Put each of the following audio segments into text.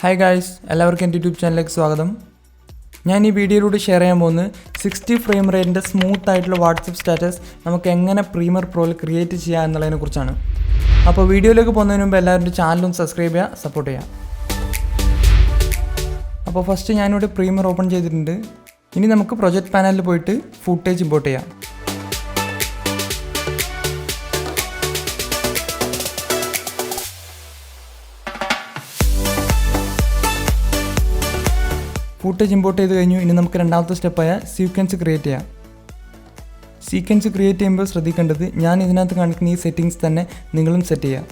Hi guys, എല്ലാവർക്കും എൻ്റെ YouTube ചാനലിലേക്ക് സ്വാഗതം. ഞാൻ ഈ വീഡിയോയിലൂടെ ഷെയർ ചെയ്യാൻ പോകുന്നത് 60 ഫ്രെയിം റേറ്റിൻ്റെ സ്മൂത്ത് ആയിട്ടുള്ള വാട്സപ്പ് സ്റ്റാറ്റസ് നമുക്ക് എങ്ങനെ പ്രീമിയർ പ്രോയിൽ ക്രിയേറ്റ് ചെയ്യുക എന്നുള്ളതിനെ കുറിച്ചാണ്. അപ്പോൾ വീഡിയോയിലേക്ക് പോകുന്നതിന് മുമ്പ് എല്ലാവരും ചാനലും സബ്സ്ക്രൈബ് ചെയ്യുക, സപ്പോർട്ട് ചെയ്യുക. അപ്പോൾ ഫസ്റ്റ് ഞാനിവിടെ പ്രീമിയർ ഓപ്പൺ ചെയ്തിട്ടുണ്ട്. ഇനി നമുക്ക് പ്രൊജക്റ്റ് പാനലിൽ പോയിട്ട് ഫുട്ടേജ് ഇമ്പോർട്ട് ചെയ്യാം. ഫുട്ടേജ് ഇമ്പോർട്ട് ചെയ്ത് കഴിഞ്ഞു. ഇനി നമുക്ക് രണ്ടാമത്തെ സ്റ്റെപ്പായ സീക്വൻസ് ക്രിയേറ്റ് ചെയ്യാം. സീക്വൻസ് ക്രിയേറ്റ് ചെയ്യുമ്പോൾ ശ്രദ്ധിക്കേണ്ടത്, ഞാൻ ഇതിനകത്ത് കാണിക്കുന്ന ഈ സെറ്റിങ്സ് തന്നെ നിങ്ങളും സെറ്റ് ചെയ്യാം.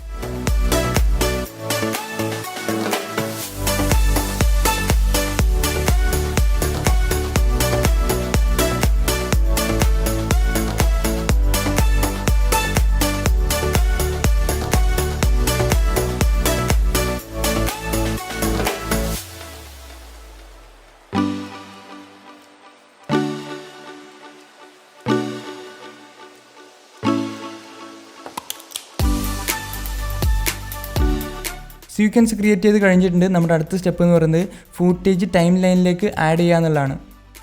സീക്വൻസ് ക്രിയേറ്റ് ചെയ്ത് കഴിഞ്ഞിട്ടുണ്ട്. നമ്മുടെ അടുത്ത സ്റ്റെപ്പ് എന്ന് പറയുന്നത് ഫുട്ടേജ് ടൈം ലൈനിലേക്ക് ആഡ് ചെയ്യുക എന്നുള്ളതാണ്.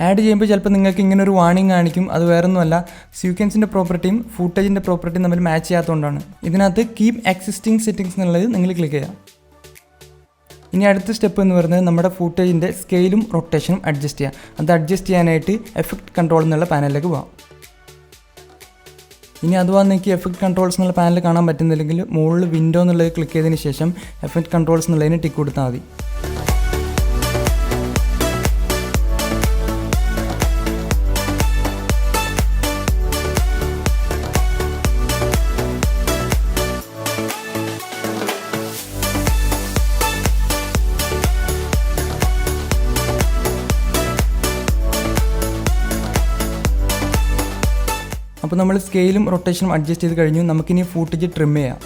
ആഡ് ചെയ്യുമ്പോൾ ചിലപ്പോൾ നിങ്ങൾക്ക് ഇങ്ങനെ ഒരു വാർണിംഗ് കാണിക്കും. അത് വേറൊന്നുമല്ല, സീക്വൻസിൻ്റെ പ്രോപ്പർട്ടിയും ഫുട്ടേജിൻ്റെ പ്രോപ്പർട്ടിയും തമ്മിൽ മാച്ച് ചെയ്യാത്തതുകൊണ്ടാണ്. ഇതിനകത്ത് കീപ് എക്സിസ്റ്റിംഗ് സെറ്റിംഗ്സ് എന്നുള്ളത് നിങ്ങൾ ക്ലിക്ക് ചെയ്യാം. ഇനി അടുത്ത സ്റ്റെപ്പ് എന്ന് പറയുന്നത് നമ്മുടെ ഫുട്ടേജിൻ്റെ സ്കെയിലും റൊട്ടേഷനും അഡ്ജസ്റ്റ് ചെയ്യാം. അത് അഡ്ജസ്റ്റ് ചെയ്യാനായിട്ട് എഫക്റ്റ് കൺട്രോൾ എന്നുള്ള പാനലിലേക്ക് പോകാം. ഇനി അഥവാ നിങ്ങൾക്ക് എഫക്റ്റ് കൺട്രോൾസ് എന്നുള്ള പാനൽ കാണാൻ പറ്റുന്നില്ലെങ്കിൽ മുകളിൽ വിൻഡോ എന്നുള്ളത് ക്ലിക്ക് ചെയ്തതിന് ശേഷം എഫക്റ്റ് കൺട്രോൾസ് എന്നുള്ളതിന് ടിക്ക് കൊടുത്താൽ മതി. അപ്പോൾ നമ്മൾ സ്കെയിലും റൊട്ടേഷനും അഡ്ജസ്റ്റ് ചെയ്ത് കഴിഞ്ഞു. നമുക്കിനി ഫുട്ടേജ് ട്രിം ചെയ്യാം.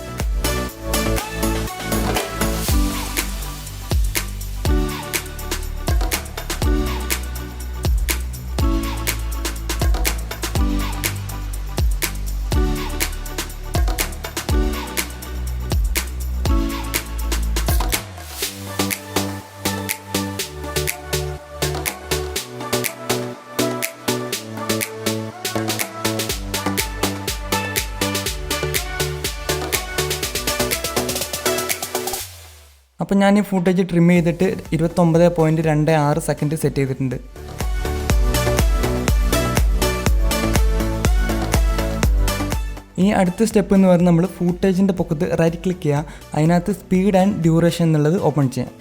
അപ്പോൾ ഞാൻ ഈ ഫുട്ടേജ് ട്രിം ചെയ്തിട്ട് 29.26 സെക്കൻഡ് സെറ്റ് ചെയ്തിട്ടുണ്ട്. ഇനി അടുത്ത സ്റ്റെപ്പ് എന്ന് പറയുന്നത് നമ്മൾ ഫുട്ടേജിൻ്റെ പൊക്കത്ത് റൈറ്റ് ക്ലിക്ക് ചെയ്യുക. അതിനകത്ത് സ്പീഡ് ആൻഡ് ഡ്യൂറേഷൻ എന്നുള്ളത് ഓപ്പൺ ചെയ്യാം.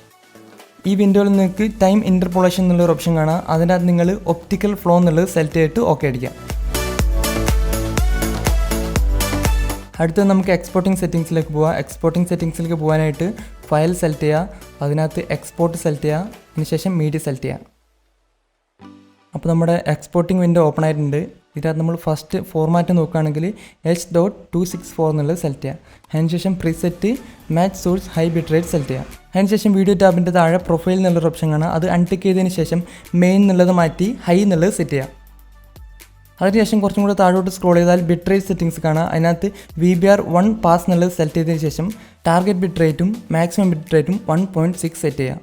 ഈ വിൻഡോയിൽ നിങ്ങൾക്ക് ടൈം ഇൻ്റർപോളേഷൻ എന്നുള്ളൊരു ഓപ്ഷൻ കാണാം. അതിനകത്ത് നിങ്ങൾ ഒപ്റ്റിക്കൽ ഫ്ലോ എന്നുള്ളത് സെലക്ട് ചെയ്തിട്ട് ഓക്കെ അടിക്കാം. അടുത്തത് നമുക്ക് എക്സ്പോർട്ടിംഗ് സെറ്റിങ്സിലേക്ക് പോകാം. എക്സ്പോർട്ടിംഗ് സെറ്റിങ്സിലേക്ക് പോകാനായിട്ട് ഫയൽ സെലക്ട് ചെയ്യുക. അതിനകത്ത് എക്സ്പോർട്ട് സെലക്ട് ചെയ്യുക. അതിനുശേഷം മീഡിയ സെലക്ട് ചെയ്യുക. അപ്പോൾ നമ്മുടെ എക്സ്പോർട്ടിംഗ് വിൻഡോ ഓപ്പൺ ആയിട്ടുണ്ട്. ഇതിനകത്ത് നമ്മൾ ഫസ്റ്റ് ഫോർമാറ്റ് നോക്കുകയാണെങ്കിൽ H.264 എന്നുള്ളത് സെലക്ട് ചെയ്യുക. അതിനുശേഷം preset match source high bit rate select ചെയ്യുക. അതിനുശേഷം വീഡിയോ ടാബിൻ്റെ താഴെ പ്രൊഫൈൽ എന്നുള്ളൊരു ഓപ്ഷൻ കാണാം. അത് അൺടിക്ക് ചെയ്തതിന് ശേഷം മെയിൻ എന്നുള്ളത് മാറ്റി ഹൈ എന്നുള്ളത് സെറ്റ് ചെയ്യുക. അതിനുശേഷം കുറച്ചും കൂടെ താഴോട്ട് സ്ക്രോൾ ചെയ്താൽ ബിറ്റ് റേറ്റ് സെറ്റിങ്സ് കാണാം. അതിനകത്ത് VBR1 പാസ് എന്നുള്ളത് സെലക്ട് ചെയ്തതിന് ശേഷം ടാർഗറ്റ് ബിറ്റ് റേറ്റും മാക്സിമം ബിറ്റ് റേറ്റും 1.6 സെറ്റ് ചെയ്യാം.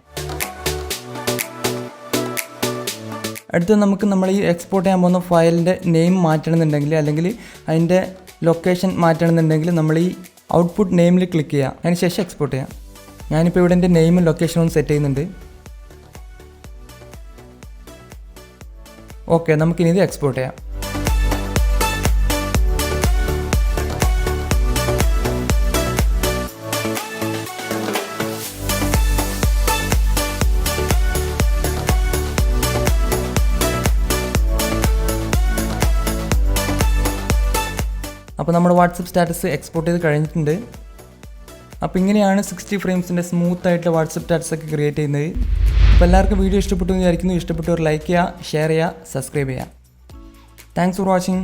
അടുത്ത് നമുക്ക് നമ്മൾ ഈ എക്സ്പോർട്ട് ചെയ്യാൻ പോകുന്ന ഫയലിൻ്റെ നെയിം മാറ്റണമെന്നുണ്ടെങ്കിൽ അല്ലെങ്കിൽ അതിൻ്റെ ലൊക്കേഷൻ മാറ്റണമെന്നുണ്ടെങ്കിൽ നമ്മൾ ഈ ഔട്ട്പുട്ട് നെയിമിൽ ക്ലിക്ക് ചെയ്യുക. അതിനുശേഷം എക്സ്പോർട്ട് ചെയ്യാം. ഞാനിപ്പോൾ ഇവിടെ എൻ്റെ നെയിമും ലൊക്കേഷനും സെറ്റ് ചെയ്യുന്നുണ്ട്. ഓക്കെ, നമുക്കിനി ഇത് എക്സ്പോർട്ട് ചെയ്യാം. അപ്പോൾ നമ്മുടെ വാട്സപ്പ് സ്റ്റാറ്റസ് എക്സ്പോർട്ട് ചെയ്ത് കഴിഞ്ഞിട്ടുണ്ട്. അപ്പോൾ ഇങ്ങനെയാണ് 60 ഫ്രെയിംസിൻ്റെ സ്മൂത്ത് ആയിട്ടുള്ള വാട്സപ്പ് സ്റ്റാറ്റസ് ഒക്കെ ക്രിയേറ്റ് ചെയ്യുന്നത്. അപ്പോൾ എല്ലാവർക്കും വീഡിയോ ഇഷ്ടപ്പെട്ടു എന്ന് വിചാരിക്കുന്നു. ഇഷ്ടപ്പെട്ടവർ ലൈക്ക് ചെയ്യുക, ഷെയർ ചെയ്യുക, സബ്സ്ക്രൈബ് ചെയ്യുക. Thanks for watching.